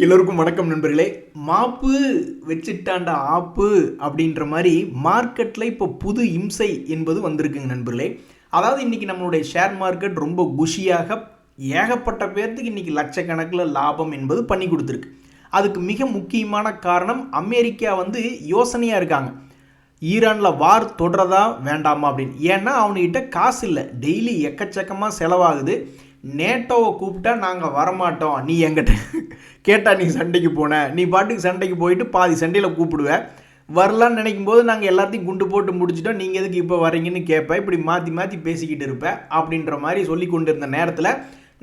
எல்லோருக்கும் வணக்கம் நண்பர்களே. மாப்பு வச்சிட்டாண்ட ஆப்பு அப்படின்ற மாதிரி மார்க்கெட்டில் இப்போ புது இம்சை என்பது வந்திருக்குங்க நண்பர்களே. அதாவது இன்றைக்கி நம்மளுடைய ஷேர் மார்க்கெட் ரொம்ப குஷியாக ஏகப்பட்ட பேர்த்துக்கு இன்றைக்கி லட்சக்கணக்கில் லாபம் என்பது பண்ணி கொடுத்துருக்கு. அதுக்கு மிக முக்கியமான காரணம் அமெரிக்கா யோசனையாக இருக்காங்க, ஈரானில் வார் தொடரதா வேண்டாமா அப்படின்னு. ஏன்னா அவனுக்கிட்ட காசு இல்லை, டெய்லி எக்கச்சக்கமாக செலவாகுது. நேட்டோவை கூப்பிட்டா நாங்கள் வரமாட்டோம், நீ எங்கிட்ட கேட்டால் நீ சண்டைக்கு போன, நீ பாட்டுக்கு சண்டைக்கு போயிட்டு பாதி சண்டையில் கூப்பிடுவேன், வரலான்னு நினைக்கும் போது நாங்கள் எல்லாத்தையும் குண்டு போட்டு முடிச்சிட்டோம், நீங்கள் எதுக்கு இப்போ வரீங்கன்னு கேட்பேன், இப்படி மாற்றி மாற்றி பேசிக்கிட்டு இருப்பேன் அப்படின்ற மாதிரி சொல்லி கொண்டு இருந்த நேரத்தில்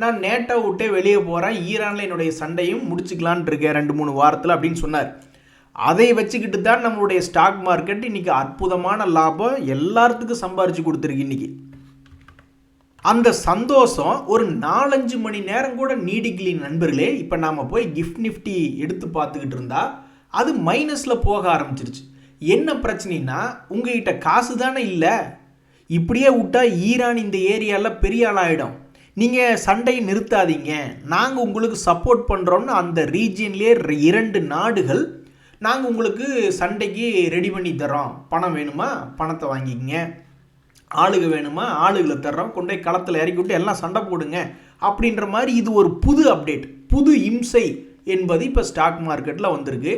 நான் நேட்டோ விட்டே வெளியே போகிறேன், ஈரானில் என்னுடைய சண்டையும் முடிச்சுக்கலான் இருக்கேன் 2-3 வாரத்தில் அப்படின்னு சொன்னார். அதை வச்சுக்கிட்டு தான் நம்மளுடைய ஸ்டாக் மார்க்கெட் இன்றைக்கி அற்புதமான லாபம் எல்லாத்துக்கும் சம்பாரித்து கொடுத்துருக்கு. இன்றைக்கி அந்த சந்தோஷம் ஒரு 4-5 மணி நேரம் கூட நீடிக்கலின் நண்பர்களே. இப்போ நாம் போய் கிஃப்ட் நிஃப்டி எடுத்து பார்த்துக்கிட்டு இருந்தால் அது மைனஸில் போக ஆரம்பிச்சிருச்சு. என்ன பிரச்சனைனா, உங்ககிட்ட காசு தானே இல்லை, இப்படியே விட்டால் ஈரான் இந்த ஏரியாவில் பெரிய ஆளாயிடும், நீங்கள் சண்டையை நிறுத்தாதீங்க, நாங்கள் உங்களுக்கு சப்போர்ட் பண்ணுறோன்னு அந்த ரீஜியன்லேயே 2 நாடுகள் நாங்கள் உங்களுக்கு சண்டைக்கு ரெடி பண்ணி தரோம், பணம் வேணுமா பணத்தை வாங்கிக்கங்க, ஆளுக வேணுமா ஆளுகளை தர்றோம், கொண்டு போய் களத்தில் இறக்கி விட்டு எல்லாம் சண்டை போடுங்க அப்படின்ற மாதிரி இது ஒரு புது அப்டேட், புது இம்சை என்பது இப்போ ஸ்டாக் மார்க்கெட்டில் வந்திருக்கு.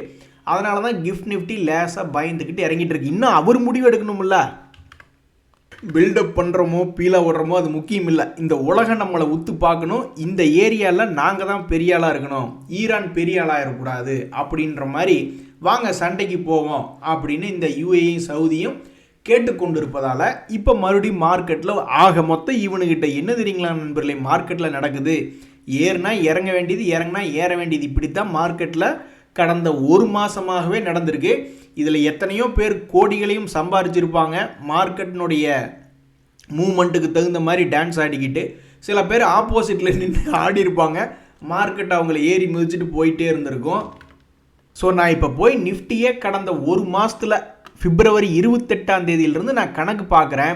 அதனால தான் கிஃப்ட் நிஃப்டி லேசாக பயந்துக்கிட்டு இறங்கிட்டு இருக்கு. இன்னும் அவர் முடிவு எடுக்கணும்ல, பில்டப் பண்ணுறோமோ பீலா விடுறோமோ அது முக்கியம் இல்லை, இந்த உலகம் நம்மளை உத்து பார்க்கணும், இந்த ஏரியாவில் நாங்கள் தான் பெரிய ஆளாக இருக்கணும், ஈரான் பெரிய ஆளாக இருக்கக்கூடாது அப்படின்ற மாதிரி வாங்க சண்டைக்கு போவோம் அப்படின்னு இந்த யுஏயும் சவுதியும் கேட்டுக்கொண்டு இருப்பதால் இப்போ மறுபடியும் மார்க்கெட்டில் ஆக மொத்தம் இவனுக்கிட்ட என்ன தெரியுங்களா நண்பர்களே, மார்க்கெட்டில் நடக்குது, ஏறுனா இறங்க வேண்டியது, இறங்கினா ஏற வேண்டியது, இப்படித்தான் மார்க்கெட்டில் கடந்த ஒரு மாதமாகவே நடந்திருக்கு. இதில் எத்தனையோ பேர் கோடிகளையும் சம்பாரிச்சிருப்பாங்க, மார்க்கெட்டினுடைய மூமெண்ட்டுக்கு தகுந்த மாதிரி டான்ஸ் ஆடிக்கிட்டு. சில பேர் ஆப்போசிட்டில் நின்று ஆடி இருப்பாங்க, மார்க்கெட் அவங்கள ஏறி மிதிச்சுட்டு போயிட்டே இருந்திருக்கும். ஸோ நான் இப்போ போய் நிஃப்டியே கடந்த ஒரு மாதத்தில் பிப்ரவரி 28ஆம் தேதியிலிருந்து நான் கணக்கு பார்க்குறேன்.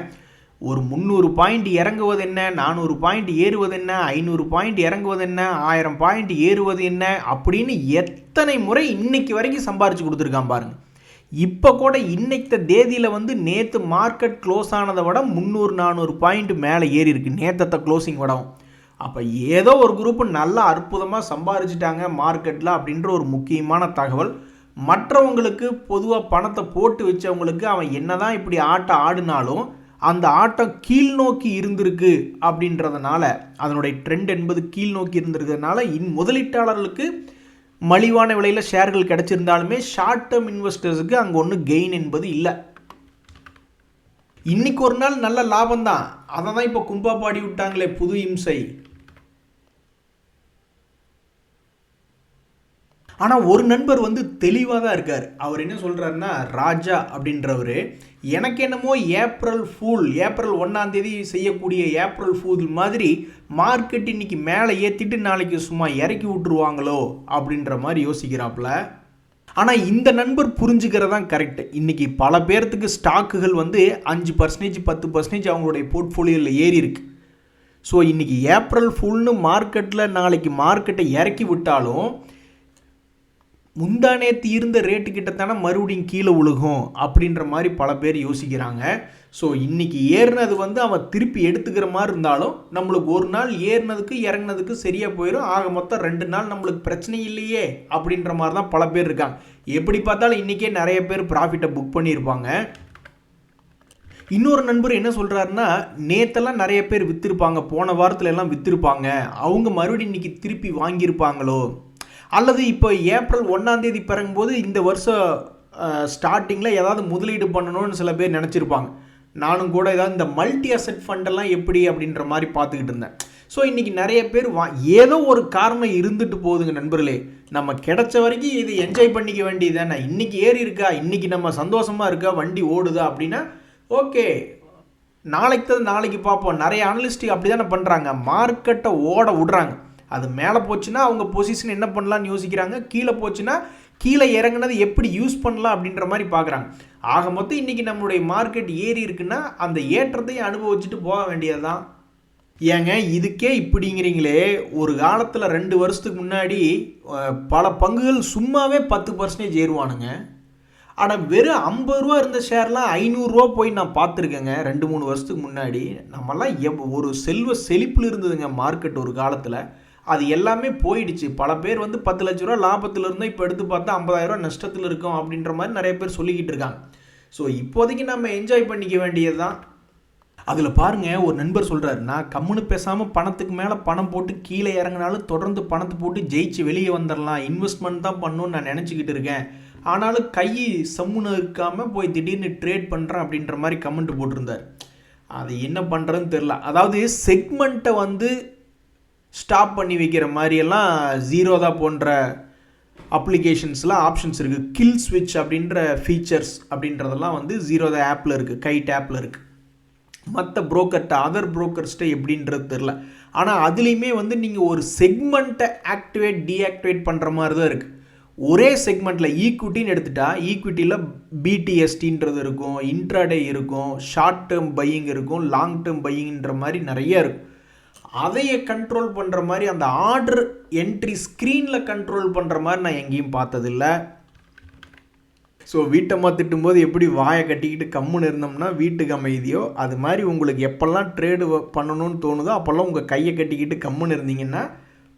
ஒரு 300 பாயிண்ட் இறங்குவது என்ன, 400 பாயிண்ட் ஏறுவது என்ன, 500 பாயிண்ட் இறங்குவது என்ன, 1000 பாயிண்ட் ஏறுவது என்ன அப்படின்னு எத்தனை முறை இன்னைக்கு வரைக்கும் சம்பாரித்து கொடுத்துருக்கான் பாருங்கள். இப்போ கூட இன்னைக்கு தேதியில் நேற்று மார்க்கெட் க்ளோஸ் ஆனதை விட 300-400 பாயிண்ட் மேலே ஏறி இருக்குது, நேற்றத்தை க்ளோசிங் விடவும். அப்போ ஏதோ ஒரு குரூப்பு நல்லா அற்புதமாக சம்பாரிச்சிட்டாங்க மார்க்கெட்டில் அப்படின்ற ஒரு முக்கியமான தகவல். மற்றவங்களுக்கு பொதுவாக பணத்தை போட்டு வச்சவங்களுக்கு அவன் என்னதான் இப்படி ஆட்டம் ஆடினாலும் அந்த ஆட்டம் கீழ் நோக்கி இருந்திருக்கு அப்படின்றதுனால, அதனுடைய ட்ரெண்ட் என்பது கீழ் நோக்கி இருந்திருக்கிறதுனால முதலீட்டாளர்களுக்கு மலிவான விலையில் ஷேர்கள் கிடைச்சிருந்தாலுமே ஷார்ட் டேர்ம் இன்வெஸ்டர்ஸுக்கு அங்கே ஒன்றும் கெயின் என்பது இல்லை. இன்னைக்கு ஒரு நாள் நல்ல லாபம் தான், அதை தான் இப்போ கும்பா பாடி விட்டாங்களே புது இம்சை. ஆனால் ஒரு நண்பர் தெளிவாக தான் இருக்கார். அவர் என்ன சொல்கிறாருன்னா, ராஜா அப்படின்றவர், எனக்கு என்னமோ ஏப்ரல் 1ஆம் தேதி செய்யக்கூடிய ஏப்ரல் ஃபூல் மாதிரி மார்க்கெட் இன்னைக்கு மேலே ஏற்றிட்டு நாளைக்கு சும்மா இறக்கி விட்டுருவாங்களோ அப்படின்ற மாதிரி யோசிக்கிறாப்புல. ஆனால் இந்த நண்பர் புரிஞ்சுக்கிறதான் கரெக்டு. இன்றைக்கி பல பேர்த்துக்கு ஸ்டாக்குகள் 5% 10% அவங்களுடைய போர்ட்ஃபோலியோவில் ஏறி இருக்கு. ஸோ இன்றைக்கி ஏப்ரல் ஃபுல்னு மார்க்கெட்டில் நாளைக்கு மார்க்கெட்டை இறக்கி விட்டாலும் முந்தானேத்து இருந்த ரேட்டு கிட்டத்தான மறுபடியும் கீழே உழுகும் அப்படின்ற மாதிரி பல பேர் யோசிக்கிறாங்க. ஸோ இன்றைக்கி ஏறினது அவன் திருப்பி எடுத்துக்கிற மாதிரி இருந்தாலும் நம்மளுக்கு ஒரு நாள் ஏறினதுக்கு இறங்கினதுக்கு சரியாக போயிடும், ஆக மொத்தம் 2 நாள் நம்மளுக்கு பிரச்சனை இல்லையே அப்படின்ற மாதிரி தான் பல பேர் இருக்காங்க. எப்படி பார்த்தாலும் இன்றைக்கே நிறைய பேர் ப்ராஃபிட்டை புக் பண்ணியிருப்பாங்க. இன்னொரு நண்பர் என்ன சொல்கிறாருன்னா, நேற்றெல்லாம் நிறைய பேர் விற்றுருப்பாங்க, போன வாரத்தில் எல்லாம் விற்றுருப்பாங்க, அவங்க மறுபடியும் இன்றைக்கி திருப்பி வாங்கியிருப்பாங்களோ, அல்லது இப்போ ஏப்ரல் 1ஆம் தேதி பிறகும்போது இந்த வருஷம் ஸ்டார்டிங்கில் ஏதாவது முதலீடு பண்ணணும்னு சில பேர் நினச்சிருப்பாங்க. நானும் கூட ஏதாவது இந்த மல்டி அசெட் ஃபண்டெல்லாம் எப்படி அப்படின்ற மாதிரி பார்த்துக்கிட்டு இருந்தேன். ஸோ இன்றைக்கி நிறைய பேர் ஏதோ ஒரு காரணம் இருந்துட்டு போகுதுங்க நண்பர்களே. நம்ம கிடைச்ச வரைக்கும் இது என்ஜாய் பண்ணிக்க வேண்டியது தானே. இன்றைக்கி ஏறி இருக்கா, இன்றைக்கி நம்ம சந்தோஷமாக இருக்கா, வண்டி ஓடுதா அப்படின்னா ஓகே, நாளைக்கு பார்ப்போம். நிறைய அனலிஸ்ட் அப்படி தானே பண்ணுறாங்க, மார்க்கெட்டை ஓட விடுறாங்க. அது மேலே போச்சுன்னா அவங்க பொசிஷன் என்ன பண்ணலான்னு யோசிக்கிறாங்க, கீழே போச்சுன்னா கீழே இறங்குனது எப்படி யூஸ் பண்ணலாம் அப்படின்ற மாதிரி பார்க்குறாங்க. ஆக மொத்தம் இன்றைக்கி நம்மளுடைய மார்க்கெட் ஏறி இருக்குன்னா அந்த ஏற்றத்தையும் அனுபவிச்சுட்டு போக வேண்டியது தான். ஏங்க இதுக்கே இப்படிங்கிறீங்களே, ஒரு காலத்தில் 2 வருஷத்துக்கு முன்னாடி பல பங்குகள் சும்மாவே 10% ஏறுவானுங்க. ஆனால் வெறும் 50 ரூபா இருந்த ஷேர்லாம் 500 ரூபா போய் நான் பார்த்துருக்கேங்க 2-3 வருஷத்துக்கு முன்னாடி. நம்மலாம் ஒரு செல்வ செழிப்பில் இருந்ததுங்க மார்க்கெட் ஒரு காலத்தில். அது எல்லாமே போயிடுச்சு. பல பேர் வந்து 10 லட்ச ரூபா லாபத்தில் இருந்தால் இப்போ எடுத்து பார்த்தா 50,000 ரூபா நஷ்டத்தில் இருக்கும் அப்படின்ற மாதிரி நிறைய பேர் சொல்லிக்கிட்டு இருக்காங்க. ஸோ இப்போதைக்கு நம்ம என்ஜாய் பண்ணிக்க வேண்டியது தான். அதில் பாருங்கள், ஒரு நண்பர் சொல்கிறார், நான் கம்முன்னு பேசாமல் பணத்துக்கு மேலே பணம் போட்டு கீழே இறங்கினாலும் தொடர்ந்து பணத்தை போட்டு ஜெயிச்சு வெளியே வந்துடலாம், இன்வெஸ்ட்மெண்ட் தான் பண்ணணும்னு நான் நினச்சிக்கிட்டு இருக்கேன், ஆனாலும் கை சம்முன்னு இருக்காமல் போய் திடீர்னு ட்ரேட் பண்ணுறேன் அப்படின்ற மாதிரி கமெண்ட் போட்டிருந்தார். அது என்ன பண்ணுறதுன்னு தெரில. அதாவது செக்மெண்ட்டை வந்து ஸ்டாப் பண்ணி வைக்கிற மாதிரியெல்லாம் ஜீரோதா போன்ற அப்ளிகேஷன்ஸ்லாம் ஆப்ஷன்ஸ் இருக்குது. கில் ஸ்விட்ச் அப்படின்ற ஃபீச்சர்ஸ் அப்படின்றதெல்லாம் வந்து ஜீரோதா ஆப்பில் இருக்குது, கைட் ஆப்பில் இருக்குது. மற்ற புரோக்கர்கிட்ட அதர் புரோக்கர்ஸ்கிட்ட எப்படின்றது தெரில. ஆனால் அதுலேயுமே வந்து நீங்கள் ஒரு செக்மெண்ட்டை ஆக்டிவேட் டீஆக்டிவேட் பண்ணுற மாதிரி தான் இருக்குது. ஒரே செக்மெண்ட்டில் ஈக்விட்டின்னு எடுத்துட்டா ஈக்விட்டியில் பிடிஎஸ்டின்றது இருக்கும், இன்ட்ராடே இருக்கும், ஷார்ட் டேர்ம் பையிங் இருக்கும், லாங் டேர்ம் பையிங்ன்ற மாதிரி நிறைய இருக்கும். அதையே கண்ட்ரோல் பண்ணுற மாதிரி அந்த ஆர்டர் என்ட்ரி ஸ்க்ரீனில் கண்ட்ரோல் பண்ணுற மாதிரி நான் எங்கேயும் பார்த்ததில்லை. ஸோ வீட்டம்மா திட்டும்போது எப்படி வாயை கட்டிக்கிட்டு கம்முன்னு இருந்தோம்னா வீட்டுக்கு அமைதியோ, அது மாதிரி உங்களுக்கு எப்போல்லாம் ட்ரேடு பண்ணணும்னு தோணுதோ அப்போல்லாம் உங்கள் கையை கட்டிக்கிட்டு கம்முன்னு இருந்தீங்கன்னா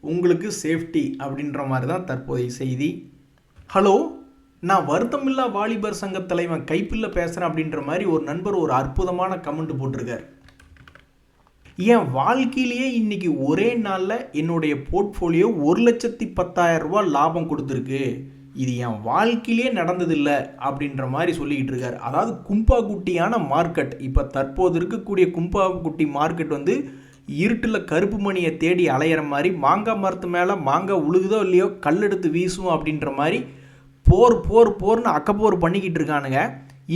உங்களுக்கு சேஃப்டி அப்படின்ற மாதிரி தான் தற்போதைய செய்தி. ஹலோ, நான் வருத்தமில்லா வாலிபர் சங்க தலைவன் கைப்பில்ல பேசுகிறேன் அப்படின்ற மாதிரி ஒரு நண்பர் ஒரு அற்புதமான கமெண்ட் போட்டிருக்கார். என் வாழ்க்கையிலேயே இன்றைக்கி ஒரே நாளில் என்னுடைய போர்ட்ஃபோலியோ 1,10,000 ரூபா லாபம் கொடுத்துருக்கு, இது என் வாழ்க்கையிலே நடந்ததில்லை அப்படின்ற மாதிரி சொல்லிக்கிட்டு இருக்கார். அதாவது கும்பாகுட்டியான மார்க்கெட், இப்போ தற்போது இருக்கக்கூடிய கும்பாகுட்டி மார்க்கெட் வந்து இருட்டில் கருப்பு மணியை தேடி அலையிற மாதிரி, மாங்காய் மரத்து மேலே மாங்காய் உழுகுதோ இல்லையோ கல்லெடுத்து வீசும் அப்படின்ற மாதிரி போர்னு அக்கப்போர் பண்ணிக்கிட்டு இருக்கானுங்க.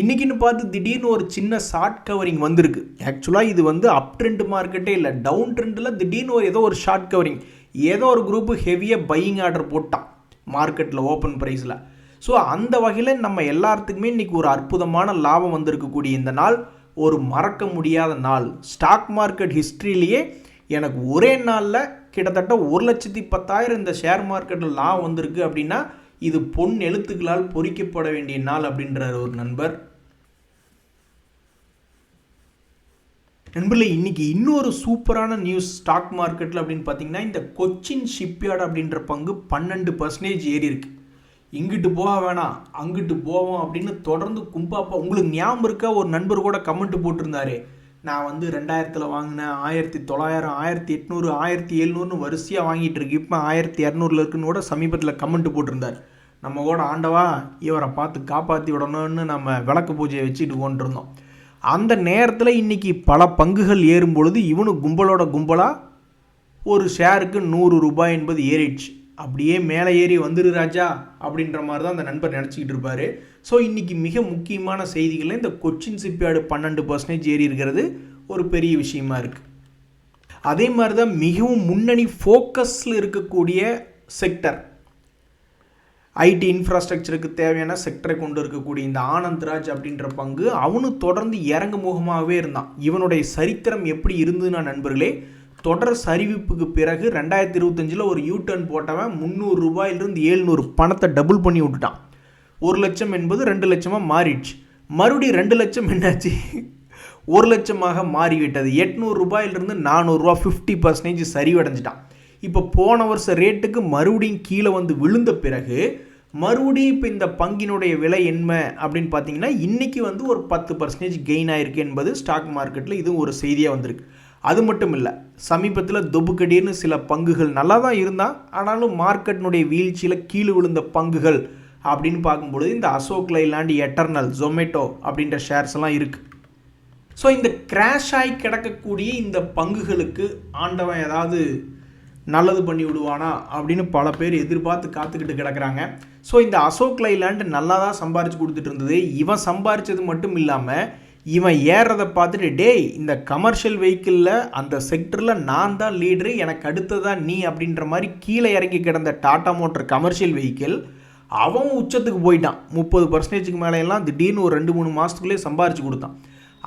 இன்றைக்கின்னு பார்த்து திடீர்னு ஒரு சின்ன ஷார்ட் கவரிங் வந்திருக்கு. ஆக்சுவலாக இது வந்து அப் ட்ரெண்ட் மார்க்கெட்டே இல்லை, டவுன் ட்ரெண்டில் திடீர்னு ஏதோ ஒரு ஷார்ட் கவரிங், ஏதோ ஒரு குரூப்பு ஹெவியாக பையிங் ஆர்டர் போட்டான் மார்க்கெட்டில் ஓப்பன் ப்ரைஸில். ஸோ அந்த வகையில் நம்ம எல்லாத்துக்குமே இன்றைக்கி ஒரு அற்புதமான லாபம் வந்திருக்கக்கூடிய இந்த நாள் ஒரு மறக்க முடியாத நாள். ஸ்டாக் மார்க்கெட் ஹிஸ்ட்ரியிலேயே எனக்கு ஒரே நாளில் கிட்டத்தட்ட 1,10,000 இந்த ஷேர் மார்க்கெட்டில் லாபம் வந்திருக்கு அப்படின்னா இது பொன் எழுத்துக்களால் பொறிக்கப்பட வேண்டிய நாள் அப்படின்றார் ஒரு நண்பர். நண்பர்களே, இன்றைக்கி இன்னொரு சூப்பரான நியூஸ் ஸ்டாக் மார்க்கெட்டில் அப்படின்னு பார்த்தீங்கன்னா, இந்த கொச்சின் ஷிப்யார்டு அப்படின்ற பங்கு 12% ஏறி இருக்கு. இங்கிட்டு போக வேணாம் அங்கிட்டு போவோம் அப்படின்னு தொடர்ந்து கும்பாப்பா. உங்களுக்கு ஞாபகம் இருக்கா, ஒரு நண்பர் கூட கமெண்ட் போட்டிருந்தாரு, நான் வந்து 2000 வாங்கினேன், 1900, 1800, 1700 வரிசையாக வாங்கிட்டு இருக்கு, இப்போ 1200 இருக்குன்னு கூட சமீபத்தில் கமெண்ட் போட்டிருந்தார். நம்ம கூட ஆண்டவா இவரை பார்த்து காப்பாற்றி விடணும்னு நம்ம விளக்கு பூஜையை வச்சுட்டு கொண்டிருந்தோம். அந்த நேரத்தில் இன்றைக்கி பல பங்குகள் ஏறும் பொழுது இவனு கும்பலோட கும்பலாக ஒரு ஷேருக்கு 100 ரூபாய் என்பது ஏறிடுச்சு. அப்படியே மேலே ஏறி வந்துரு ராஜா அப்படின்ற மாதிரி தான் அந்த நண்பர் நினச்சிக்கிட்டு இருப்பார். ஸோ இன்றைக்கி மிக முக்கியமான செய்திகளில் இந்த கொச்சின் ஷிப்யார்டு 12% ஏறி இருக்கிறது ஒரு பெரிய விஷயமா இருக்குது. அதே மாதிரி தான் மிகவும் முன்னணி ஃபோக்கஸில் இருக்கக்கூடிய செக்டர், ஐடி இன்ஃப்ராஸ்ட்ரக்சருக்கு தேவையான செக்டரை கொண்டு இருக்கக்கூடிய இந்த ஆனந்த்ராஜ் அப்படின்ற பங்கு அவனு தொடர்ந்து இறங்கு முகமாகவே இருந்தான். இவனுடைய சரித்திரம் எப்படி இருந்ததுன்னா நண்பர்களே, தொடர் சரிவிப்புக்கு பிறகு 2025 ஒரு யூ-டர்ன் போட்டவன் 300 ரூபாயிலிருந்து 700 பணத்தை டபுள் பண்ணி விட்டுட்டான். 1 லட்சம் என்பது 2 லட்சமாக மாறிடுச்சு. மறுபடியும் 2 லட்சம் என்னாச்சு, 1 லட்சமாக மாறிவிட்டது. 800 ரூபாயிலிருந்து 400 ரூபா 50% சரிவடைஞ்சிட்டான். இப்போ போன வருஷம் ரேட்டுக்கு மறுபடியும் கீழே வந்து விழுந்த பிறகு மறுபடியும் இப்போ இந்த பங்கினுடைய விலை என்ன அப்படின்னு பார்த்தீங்கன்னா, இன்றைக்கி வந்து ஒரு 10% கெயின் ஆகிருக்கு என்பது ஸ்டாக் மார்க்கெட்டில் இதுவும் ஒரு செய்தியாக வந்திருக்கு. அது மட்டும் இல்லை, சமீபத்தில் தொபுக்கடின்னு சில பங்குகள் நல்லா தான் இருந்தால், ஆனாலும் மார்க்கெட்டினுடைய வீழ்ச்சியில் கீழே விழுந்த பங்குகள் அப்படின்னு பார்க்கும்பொழுது இந்த அசோக் லைலாண்ட், எட்டர்னல், ஜொமேட்டோ அப்படின்ற ஷேர்ஸ் எல்லாம் இருக்குது. ஸோ இந்த கிராஷ் ஆகி கிடக்கக்கூடிய இந்த பங்குகளுக்கு ஆண்டவன் ஏதாவது நல்லது பண்ணி விடுவானா அப்படின்னு பல பேர் எதிர்பார்த்து காத்துக்கிட்டு கிடக்கிறாங்க. ஸோ இந்த அசோக் லைலாண்ட் நல்லா தான் சம்பாரித்து கொடுத்துட்டு இருந்தது. இவன் சம்பாரித்தது மட்டும் இல்லாமல் இவன் ஏறுறதை பார்த்துட்டு, டேய் இந்த கமர்ஷியல் வெஹிக்கிளில் அந்த செக்டரில் நான் தான் லீடரு, எனக்கு அடுத்ததான் நீ அப்படின்ற மாதிரி கீழே இறங்கி கிடந்த டாடா மோட்டர் கமர்ஷியல் வெஹிக்கிள் அவன் உச்சத்துக்கு போயிட்டான். 30%க்கு மேலே எல்லாம் திடீர்னு ஒரு 2-3 மாதத்துக்குள்ளே சம்பாரித்து கொடுத்தான்.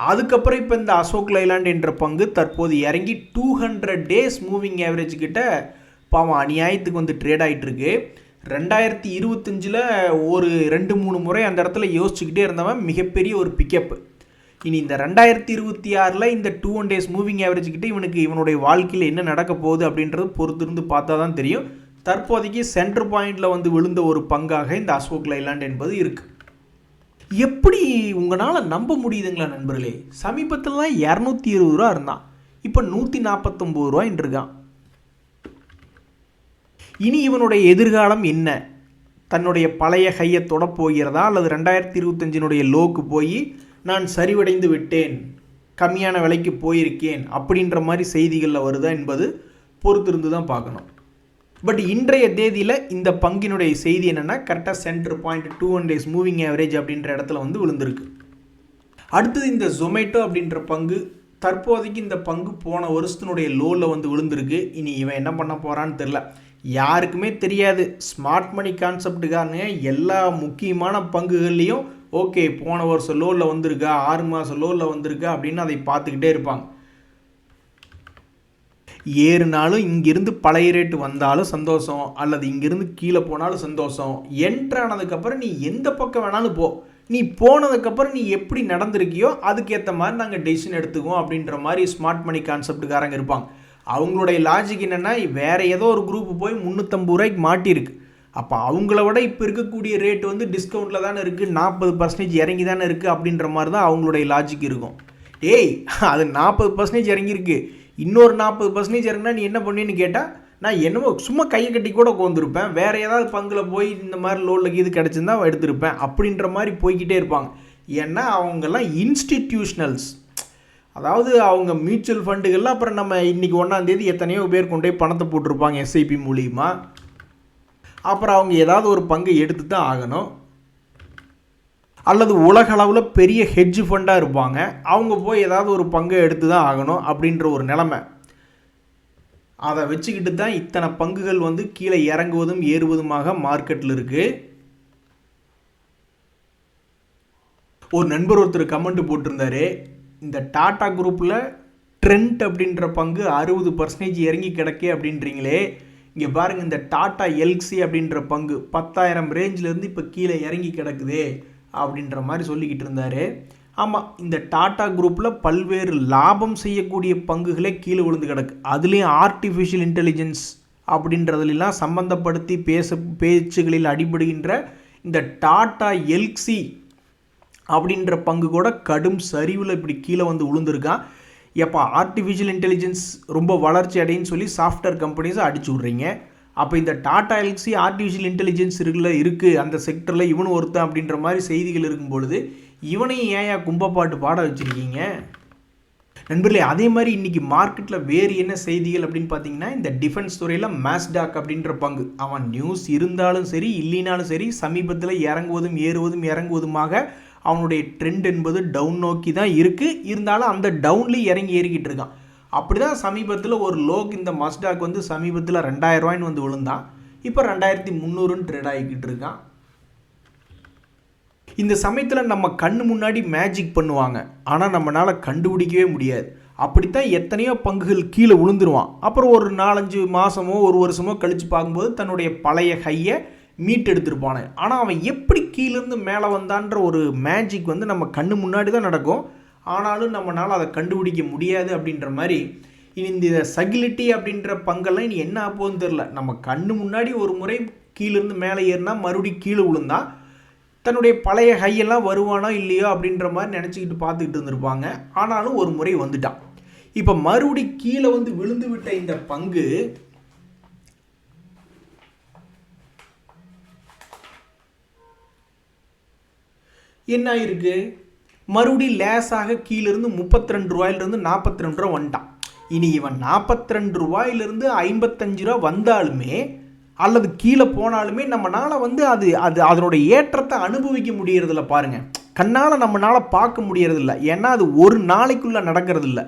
அதுக்கப்புறம் இப்போ இந்த அசோக் லைலாண்ட் என்ற பங்கு தற்போது இறங்கி 200 days மூவிங் ஆவரேஜ் கிட்ட பாவம் அநியாயத்துக்கு வந்து ட்ரேட் ஆகிட்டுருக்கு. 2025 ஒரு 2-3 முறை அந்த இடத்துல யோசிச்சுக்கிட்டே இருந்தவன் மிகப்பெரிய ஒரு பிக்கப். இனி இந்த 2026 இந்த 200 days மூவிங் ஆவரேஜ் கிட்ட இவனுடைய வாழ்க்கையில் என்ன நடக்க போகுது அப்படின்றது பொறுத்திருந்து பார்த்தா தான் தெரியும். தற்போதைக்கு சென்டர் பாயிண்டில் வந்து விழுந்த ஒரு பங்காக இந்த அசோக் லைலாண்ட் என்பது இருக்குது. எப்படி உங்களால் நம்ப முடியுதுங்களா நண்பர்களே? சமீபத்தில் தான் 220 ரூபா இருந்தான், இப்போ 149 ரூபாய்ன்னு இருக்கான். இனி இவனுடைய எதிர்காலம் என்ன? தன்னுடைய பழைய கையை தொடப்போகிறதா, அல்லது 2025 லோக்கு போய் நான் சரிவடைந்து விட்டேன், கம்மியான விலைக்கு போயிருக்கேன் அப்படின்ற மாதிரி செய்திகளில் வருதா என்பது பொறுத்திருந்து தான் பார்க்கணும். பட் இன்றைய தேதியில் இந்த பங்கினுடைய செய்தி என்னென்னா, கரெக்டாக centre point 200 days moving average அப்படின்ற இடத்துல வந்து விழுந்திருக்கு. அடுத்தது இந்த ஜொமேட்டோ அப்படின்ற பங்கு, தற்போதைக்கு இந்த பங்கு போன வருஷத்தினுடைய லோவில் வந்து விழுந்திருக்கு. இனி இவன் என்ன பண்ண போகிறான்னு தெரில, யாருக்குமே தெரியாது. ஸ்மார்ட் மணி கான்செப்டுக்கான எல்லா முக்கியமான பங்குகள்லேயும் ஓகே போன வருஷம் லோவில் வந்திருக்கா, 6 மாதம் லோவில் வந்திருக்கா அப்படின்னு அதை பார்த்துக்கிட்டே இருப்பாங்க. ஏறுனாலும் இங்கிருந்து பழைய ரேட்டு வந்தாலும் சந்தோஷம், அல்லது இங்கிருந்து கீழே போனாலும் சந்தோஷம். என்ட்ரானதுக்கப்புறம் நீ எந்த பக்கம் வேணாலும் போ, நீ போனதுக்கப்புறம் நீ எப்படி நடந்திருக்கியோ அதுக்கேற்ற மாதிரி நாங்கள் டெசிஷன் எடுத்துக்குவோம் அப்படின்ற மாதிரி ஸ்மார்ட் மணி கான்செப்டுக்காரங்க இருப்பாங்க. அவங்களுடைய லாஜிக் என்னென்னா, வேறு ஏதோ ஒரு குரூப் போய் 350 ரூபாய்க்கு மாட்டியிருக்கு, அப்போ அவங்கள விட இப்போ இருக்கக்கூடிய ரேட் வந்து டிஸ்கவுண்ட்டில் தானே இருக்குது, 40% இறங்கி தானே இருக்குது அப்படின்ற மாதிரி தான் அவங்களுடைய லாஜிக் இருக்கும். ஏய் அது 40% இறங்கியிருக்கு, இன்னொரு 40% இறங்கினா நீ என்ன பண்ணுன்னு கேட்டால், நான் என்னமோ சும்மா கையை கட்டி கூட உட்காந்துருப்பேன், வேறு ஏதாவது பங்கில் போய் இந்த மாதிரி லோனில் இது கிடச்சிருந்தா எடுத்திருப்பேன் அப்படின்ற மாதிரி போய்கிட்டே இருப்பாங்க. ஏன்னா அவங்கெல்லாம் இன்ஸ்டிடியூஷனல்ஸ், அதாவது அவங்க மியூச்சுவல் ஃபண்டுகளில் அப்புறம் நம்ம இன்றைக்கி 1ஆம் தேதி எத்தனையோ பேர் கொண்டு போய் பணத்தை போட்டிருப்பாங்க எஸ்ஐபி மூலியமாக. அப்புறம் அவங்க ஏதாவது ஒரு பங்கை எடுத்து தான் ஆகணும், அல்லது உலக அளவில் பெரிய ஹெட்ஜ் ஃபண்டாக இருப்பாங்க, அவங்க போய் ஏதாவது ஒரு பங்கை எடுத்து தான் ஆகணும் அப்படின்ற ஒரு நிலைமை. அதை வச்சுக்கிட்டு தான் இத்தனை பங்குகள் வந்து கீழே இறங்குவதும் ஏறுவதுமாக மார்க்கெட்டில் இருக்குது. ஒரு நண்பர் ஒருத்தர் கமெண்ட் போட்டிருந்தாரு, இந்த டாடா குரூப்பில் ட்ரெண்ட் அப்படின்ற பங்கு 60% இறங்கி கிடக்கே அப்படின்றீங்களே, இங்கே பாருங்கள் இந்த டாடா எல்சி அப்படின்ற பங்கு 10,000 ரேஞ்சிலேருந்து இப்போ கீழே இறங்கி கிடக்குதே அப்படின்ற மாதிரி சொல்லிக்கிட்டு இருந்தார். ஆமாம், இந்த டாடா குரூப்பில் பல்வேறு லாபம் செய்யக்கூடிய பங்குகளே கீழே விழுந்து கிடக்கு. அதுலேயும் ஆர்டிஃபிஷியல் இன்டெலிஜென்ஸ் அப்படின்றதுலாம் சம்பந்தப்படுத்தி பேச்சுகளில் அடிபடுகின்ற இந்த டாடா எல்சி அப்படின்ற பங்கு கூட கடும் சரிவில் இப்படி கீழே வந்து விழுந்திருக்கான். எப்போ ஆர்டிஃபிஷியல் இன்டெலிஜென்ஸ் ரொம்ப வளர்ச்சி அடைன்னு சொல்லி சாஃப்ட்வேர் கம்பெனிஸை அடிச்சு விட்றீங்க, அப்போ இந்த டாடா எல்சி ஆர்டிஃபிஷியல் இன்டெலிஜென்ஸ் இருக்குது அந்த செக்டரில் இவனு ஒருத்தன் அப்படின்ற மாதிரி செய்திகள் இருக்கும் பொழுது இவனையும் ஏயா கும்பப்பாட்டு பாட வச்சுருக்கீங்க நண்பர்களே? அதே மாதிரி இன்றைக்கி மார்க்கெட்டில் வேறு என்ன செய்திகள் அப்படின்னு பார்த்தீங்கன்னா, இந்த டிஃபென்ஸ் துறையில் மேஸ்டாக் அப்படின்ற பங்கு, அவன் நியூஸ் இருந்தாலும் சரி இல்லைனாலும் சரி சமீபத்தில் இறங்குவதும் இறங்குவதுமாக அவனுடைய ட்ரெண்ட் என்பது டவுன் நோக்கி தான் இருக்குது. இருந்தாலும் அந்த டவுன்லேயும் ஏறிக்கிட்டு இருக்கான். அப்படி தான் சமீபத்தில் ஒரு லோக் இந்த மஸ்டாக் வந்து சமீபத்தில் 2000 ரூபாய்ன்னு வந்து விழுந்தான், இப்போ 2300ன்னு ட்ரேட் ஆகிக்கிட்டு இருக்கான். இந்த சமயத்தில் நம்ம கண்ணு முன்னாடி மேஜிக் பண்ணுவாங்க, ஆனால் நம்மளால் கண்டுபிடிக்கவே முடியாது. அப்படித்தான் எத்தனையோ பங்குகள் கீழே விழுந்துருவான். அப்புறம் ஒரு 4-5 மாதமோ ஒரு வருஷமோ கழித்து பார்க்கும்போது தன்னுடைய பழைய கையை மீட் எடுத்துருப்பானே. ஆனால் அவன் எப்படி கீழேருந்து மேலே வந்தான்ற ஒரு மேஜிக் வந்து நம்ம கண்ணு முன்னாடி தான் நடக்கும், ஆனாலும் நம்மளால் அதை கண்டுபிடிக்க முடியாது அப்படின்ற மாதிரி. இனி இந்த சகிலிட்டி அப்படின்ற பங்கெல்லாம் இனி என்ன ஆகுதுன்னு தெரில. நம்ம கண்ணு முன்னாடி ஒரு முறை கீழேருந்து மேலே ஏறினா மறுபடியும் கீழே விழுந்தா தன்னுடைய பழைய ஹையெல்லாம் வருவானோ இல்லையோ அப்படின்ற மாதிரி நினச்சிக்கிட்டு பார்த்துக்கிட்டு இருந்திருப்பாங்க. ஆனாலும் ஒரு முறை வந்துட்டான். இப்போ மறுபடி கீழே வந்து விழுந்து விட்ட இந்த பங்கு என்ன ஆயிருக்கு, மறுபடியும் லேஸாக கீழிருந்து 32 ரூபாயிலிருந்து 42 ரூபா வந்துட்டான். இனி இவன் 42 ரூபாயிலிருந்து 55 ரூபா வந்தாலுமே அல்லது கீழே போனாலுமே நம்மளால் வந்து அதனோட ஏற்றத்தை அனுபவிக்க முடியறதில்ல. பாருங்கள், கண்ணால் நம்மளால் பார்க்க முடியறதில்ல. ஏன்னா அது ஒரு நாளைக்குள்ளே நடக்கிறதில்ல.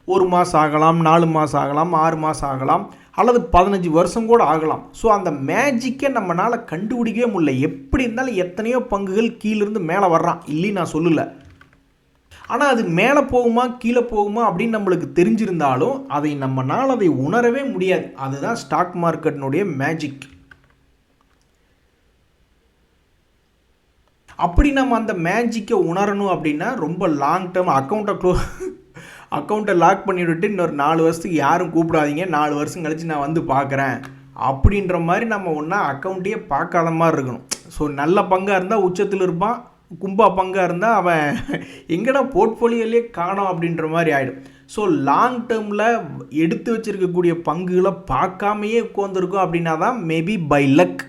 1 மாதம் ஆகலாம், 4 மாதம் ஆகலாம், 6 மாதம் ஆகலாம், அல்லது 15 வருஷம் கூட ஆகலாம். ஸோ அந்த மேஜிக்கை நம்மளால் கண்டுபிடிக்கவே முடியல. எப்படி இருந்தாலும் எத்தனையோ பங்குகள் கீழிருந்து மேலே வர்றான், இல்லைன்னு நான் சொல்லலை. ஆனால் அது மேலே போகுமா கீழே போகுமா அப்படின்னு நம்மளுக்கு தெரிஞ்சிருந்தாலும் நம்மளால் அதை உணரவே முடியாது. அதுதான் ஸ்டாக் மார்க்கெட்டினுடைய மேஜிக். அப்படி நம்ம அந்த மேஜிக்கை உணரணும் அப்படின்னா ரொம்ப லாங் டேர்ம் அக்கௌண்ட்டை லாக் பண்ணிவிட்டு இன்னொரு 4 வருஷத்துக்கு யாரும் கூப்பிடாதீங்க, 4 வருஷம் கழித்து நான் வந்து பார்க்குறேன் அப்படின்ற மாதிரி நம்ம ஒன்றா அக்கௌண்ட்டையே பார்க்காத மாதிரி இருக்கணும். ஸோ நல்ல பங்காக இருந்தால் உச்சத்தில் இருப்பான், கும்பா பங்காக இருந்தால் அவன் எங்கடா போர்ட்ஃபோலியோலேயே காணோம் அப்படின்ற மாதிரி ஆகிடும். ஸோ லாங் டேர்மில் எடுத்து வச்சுருக்கக்கூடிய பங்குகளை பார்க்காமையே உட்காந்துருக்கோம் அப்படின்னா தான் மேபி பை லக்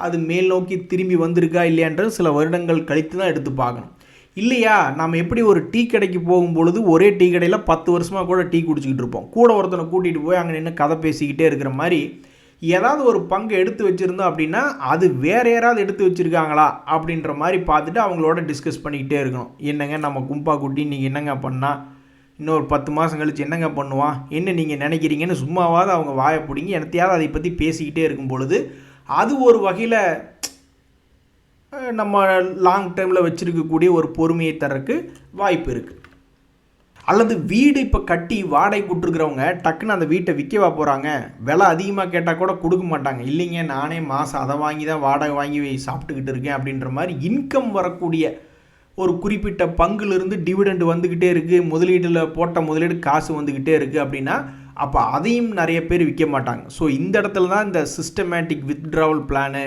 அது மேல் நோக்கி திரும்பி வந்திருக்கா இல்லையான்றது சில வருடங்கள் கழித்து தான் எடுத்து பார்க்கணும். இல்லையா நம்ம எப்படி ஒரு டீ கடைக்கு போகும்பொழுது ஒரே டீ கடையில் 10 வருஷமாக கூட டீ குடிச்சிக்கிட்டு இருப்போம், கூட ஒருத்தனை கூட்டிகிட்டு போய் அங்கே நின்று கதை பேசிக்கிட்டே இருக்கிற மாதிரி ஏதாவது ஒரு பங்கு எடுத்து வச்சுருந்தோம் அப்படின்னா அது வேறு யாராவது எடுத்து வச்சுருக்காங்களா அப்படின்ற மாதிரி பார்த்துட்டு அவங்களோட டிஸ்கஸ் பண்ணிக்கிட்டே இருக்கணும். என்னங்க நம்ம கும்பா குட்டி நீங்கள் என்னங்க பண்ணால் இன்னொரு 10 மாதம் கழிச்சு என்னங்க பண்ணுவான், என்ன நீங்கள் நினைக்கிறீங்கன்னு சும்மாவாவது அவங்க வாயை பிடிங்கி என்னத்தையாவது அதை பற்றி பேசிக்கிட்டே இருக்கும் பொழுது அது ஒரு வகையில் நம்ம லாங் டைமில் வச்சுருக்கக்கூடிய ஒரு பொறுமையை தரக்கு வாய்ப்பு இருக்குது. அல்லது வீடு இப்போ கட்டி வாடகை கொடுத்துருக்குறவங்க டக்குன்னு அந்த வீட்டை விற்கவா போகிறாங்க, விலை அதிகமாக கேட்டால் கூட கொடுக்க மாட்டாங்க. இல்லைங்க நானே மாதம் அதை வாங்கி தான் வாடகை வாங்கி சாப்பிட்டுக்கிட்டு இருக்கேன் அப்படின்ற மாதிரி இன்கம் வரக்கூடிய ஒரு குறிப்பிட்ட பங்குலேருந்து டிவிடெண்ட் வந்துக்கிட்டே இருக்குது, முதலீட்டில் போட்ட முதலீடு காசு வந்துக்கிட்டே இருக்குது அப்படின்னா அப்போ அதையும் நிறைய பேர் விற்க மாட்டாங்க. ஸோ இந்த இடத்துல தான் இந்த சிஸ்டமேட்டிக் வித்ட்ராவல் பிளானு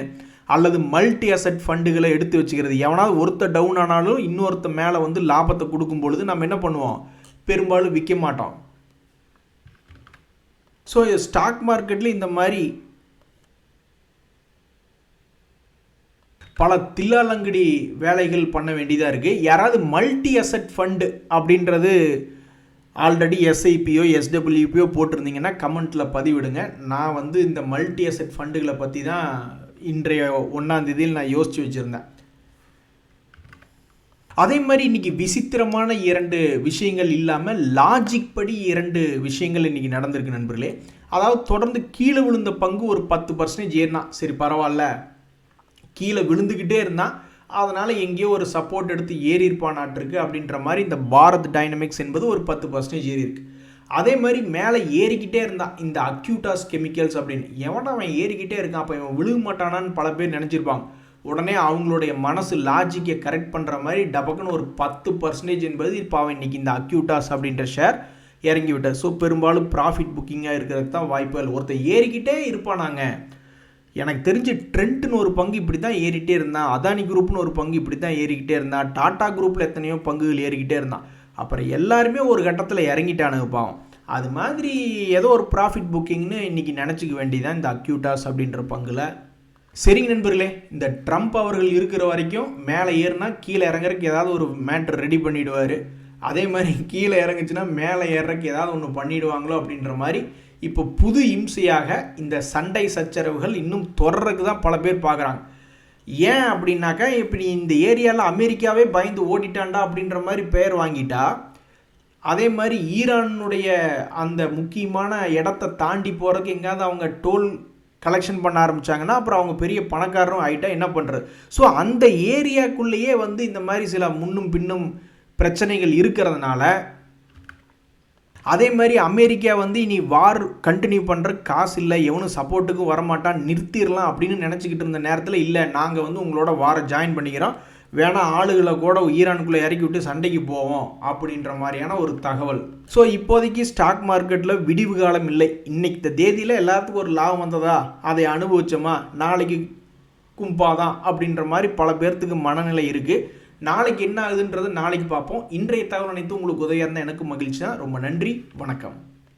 அல்லது மல்டி அசெட் ஃபண்டுகளை எடுத்து வச்சுக்கிறது. எவனாவது ஒருத்தர் டவுன் ஆனாலும் இன்னொருத்தர் மேலே வந்து லாபத்தை கொடுக்கும் பொழுது நம்ம என்ன பண்ணுவோம், பெரும்பாலும் விற்க மாட்டோம். ஸோ ஸ்டாக் மார்க்கெட்டில் இந்த மாதிரி பல தில்லாலங்கடி வேலைகள் பண்ண வேண்டியதாக இருக்குது. யாராவது மல்டி அசெட் ஃபண்டு அப்படின்றது ஆல்ரெடி எஸ்ஐபியோ எஸ்டபிள்யூபியோ போட்டிருந்தீங்கன்னா கமெண்ட்டில் பதிவிடுங்க. நான் வந்து இந்த மல்டி அசெட் ஃபண்டுகளை பற்றி தான் இன்றைய 1ஆம் தேதியில் நான் யோசித்து வச்சுருந்தேன். அதே மாதிரி இன்றைக்கி விசித்திரமான 2 விஷயங்கள் இல்லாமல் லாஜிக் படி 2 விஷயங்கள் இன்றைக்கி நடந்திருக்கு நண்பர்களே. அதாவது தொடர்ந்து கீழே விழுந்த பங்கு ஒரு 10% ஏறினா சரி பரவாயில்ல, கீழே விழுந்துக்கிட்டே இருந்தால் அதனால் எங்கேயோ ஒரு சப்போர்ட் எடுத்து ஏறி இருப்பானாட்டிருக்கு அப்படின்ற மாதிரி இந்த பாரத் டைனமிக்ஸ் என்பது ஒரு 10% ஏறி இருக்குது. அதே மாதிரி மேலே ஏறிக்கிட்டே இருந்தான் இந்த அக்யூட்டாஸ் கெமிக்கல்ஸ் அப்படின்னு. எவன் அவன் ஏறிக்கிட்டே இருக்கான், அப்போ இவன் விழுக மாட்டானான்னு பல பேர் நினச்சிருப்பாங்க. உடனே அவங்களுடைய மனசு லாஜிக்கை கரெக்ட் பண்ணுற மாதிரி டபக்குன்னு ஒரு 10% என்பது இப்போ அவன் இன்றைக்கி இந்த அக்யூட்டாஸ் அப்படின்ற ஷேர் இறங்கி விட்டார். ஸோ பெரும்பாலும் ப்ராஃபிட் புக்கிங்காக இருக்கிறதுக்கு தான் வாய்ப்பு இல்லை. ஒருத்தர் ஏறிக்கிட்டே இருப்பானாங்க. எனக்கு தெரிஞ்சு ட்ரெண்ட்னு ஒரு பங்கு இப்படி தான் ஏறிக்கிட்டே இருந்தான், அதானி குரூப்னு ஒரு பங்கு இப்படி தான் ஏறிக்கிட்டே இருந்தான், டாடா குரூப்பில் எத்தனையோ பங்குகள் ஏறிக்கிட்டே இருந்தான். அப்புறம் எல்லாருமே ஒரு கட்டத்தில் இறங்கிட்டானுங்க பாவம். அது மாதிரி ஏதோ ஒரு ப்ராஃபிட் புக்கிங்னு இன்றைக்கி நினச்சிக்க வேண்டியதான் இந்த அக்யூட்டாஸ் அப்படின்ற பங்கில். சரிங்க நண்பர்களே, இந்த ட்ரம்ப் அவர்கள் இருக்கிற வரைக்கும் மேலே ஏறினா கீழே இறங்குறதுக்கு ஏதாவது ஒரு மேட்ரு ரெடி பண்ணிவிடுவார். அதே மாதிரி கீழே இறங்குச்சுன்னா மேலே ஏறுறதுக்கு ஏதாவது ஒன்று பண்ணிவிடுவாங்களோ அப்படின்ற மாதிரி இப்போ புது இம்சையாக இந்த சண்டை சச்சரவுகள் இன்னும் தொடர்றதுக்கு தான் பல பேர் பார்க்குறாங்க. ஏன் அப்படின்னாக்கா இப்படி இந்த ஏரியாவில் அமெரிக்காவே பயந்து ஓடிட்டாண்டா அப்படின்ற மாதிரி பெயர் வாங்கிட்டா, அதே மாதிரி ஈரானுடைய அந்த முக்கியமான இடத்த தாண்டி போகிறதுக்கு எங்கேயாவது அவங்க டோல் கலெக்ஷன் பண்ண ஆரம்பித்தாங்கன்னா அப்புறம் அவங்க பெரிய பணக்காரரும் ஆகிட்டா என்ன பண்ணுறது. ஸோ அந்த ஏரியாக்குள்ளேயே வந்து இந்த மாதிரி சில முன்னும் பின்னும் பிரச்சனைகள் இருக்கிறதுனால அதே மாதிரி அமெரிக்கா வந்து இனி வார் கண்டினியூ பண்ணுற காசு இல்லை, எவனும் சப்போர்ட்டுக்கும் வரமாட்டான், நிறுத்திடலாம் அப்படின்னு நினச்சிக்கிட்டு இருந்த நேரத்தில் இல்லை நாங்கள் வந்து உங்களோட வாரை ஜாயின் பண்ணிக்கிறோம், வேணா ஆளுகளை கூட ஈரானுக்குள்ளே இறக்கி விட்டு சண்டைக்கு போவோம் அப்படின்ற மாதிரியான ஒரு தகவல். ஸோ இப்போதைக்கு ஸ்டாக் மார்க்கெட்டில் விடிவு காலம் இல்லை. இன்னைக்கு தேதியில் எல்லாத்துக்கும் ஒரு லாபம் வந்ததா, அதை அனுபவிச்சோமா, நாளைக்கு கும்பாதான் அப்படின்ற மாதிரி பல பேர்த்துக்கு மனநிலை இருக்குது. நாளைக்கு என்ன ஆகுதுன்றது நாளைக்கு பார்ப்போம். இன்றைய தகவல் அனைத்து உங்களுக்கு உதவியாக இருந்தால் எனக்கு மகிழ்ச்சி தான். ரொம்ப நன்றி, வணக்கம்.